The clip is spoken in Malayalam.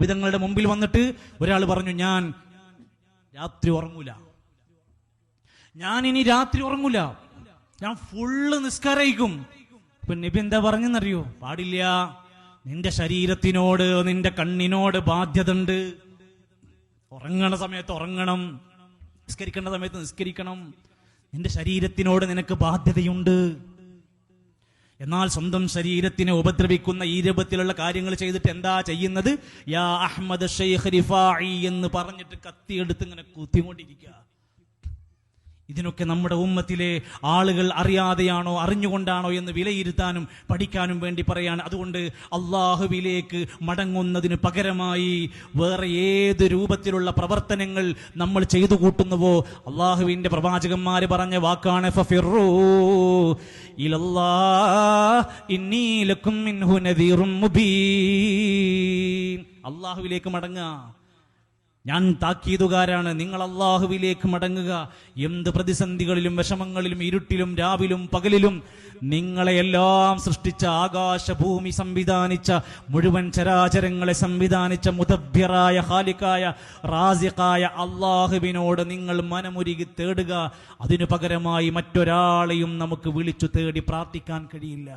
നബി തങ്ങളുടെ മുമ്പിൽ വന്നിട്ട് ഒരാൾ പറഞ്ഞു, ഞാൻ രാത്രി ഉറങ്ങൂല, ഞാൻ ഇനി രാത്രി ഉറങ്ങൂല, ഞാൻ ഫുള്ള് നിസ്കാരയിക്കും. അപ്പൊ നബി എന്താ പറഞ്ഞെന്നറിയോ? പാടില്ല, നിന്റെ ശരീരത്തിനോട് നിന്റെ കണ്ണിനോട് ബാധ്യത ഉണ്ട്. ഉറങ്ങണ സമയത്ത് ഉറങ്ങണം, നിസ്കരിക്കേണ്ട സമയത്ത് നിസ്കരിക്കണം. നിന്റെ ശരീരത്തിനോട് നിനക്ക് ബാധ്യതയുണ്ട്. എന്നാൽ സ്വന്തം ശരീരത്തിനെ ഉപദ്രവിക്കുന്ന ഈ രൂപത്തിലുള്ള കാര്യങ്ങൾ ചെയ്തിട്ട് എന്താ ചെയ്യുന്നത്? യാ അഹ്മദ് ശൈഖ് റിഫാഇ എന്ന് പറഞ്ഞിട്ട് കത്തിയെടുത്ത് ഇങ്ങനെ കുത്തിക്കൊണ്ടിരിക്കുക. ഇതിനൊക്കെ നമ്മുടെ ഉമ്മത്തിലെ ആളുകൾ അറിയാതെയാണോ അറിഞ്ഞുകൊണ്ടാണോ എന്ന് വിലയിരുത്താനും പഠിക്കാനും വേണ്ടി പറയാണ്. അതുകൊണ്ട് അള്ളാഹുവിലേക്ക് മടങ്ങുന്നതിന് പകരമായി വേറെ ഏത് രൂപത്തിലുള്ള പ്രവർത്തനങ്ങൾ നമ്മൾ ചെയ്തു കൂട്ടുന്നുവോ, അള്ളാഹുവിന്റെ പ്രവാചകന്മാര് പറഞ്ഞ വാക്കാണ് ഫഫിറൂ ഇലല്ലാഹ് ഇന്നീ ലക്കും മിൻഹു നദീറും മുബീൻ. അള്ളാഹുവിലേക്ക് മടങ്ങുക, ഞാൻ താക്കീതുകാരാണ്, നിങ്ങൾ അള്ളാഹുവിലേക്ക് മടങ്ങുക. എന്ത് പ്രതിസന്ധികളിലും വിഷമങ്ങളിലും ഇരുട്ടിലും രാവിലും പകലിലും നിങ്ങളെയെല്ലാം സൃഷ്ടിച്ച, ആകാശഭൂമി സംവിധാനിച്ച, മുഴുവൻ ചരാചരങ്ങളെ സംവിധാനിച്ച മുദബ്ബിറായ ഖാലിഖായ റാസിഖായ അള്ളാഹുവിനോട് നിങ്ങൾ മനമുരുകി തേടുക. അതിനു പകരമായി മറ്റൊരാളെയും നമുക്ക് വിളിച്ചു തേടി പ്രാർത്ഥിക്കാൻ കഴിയില്ല.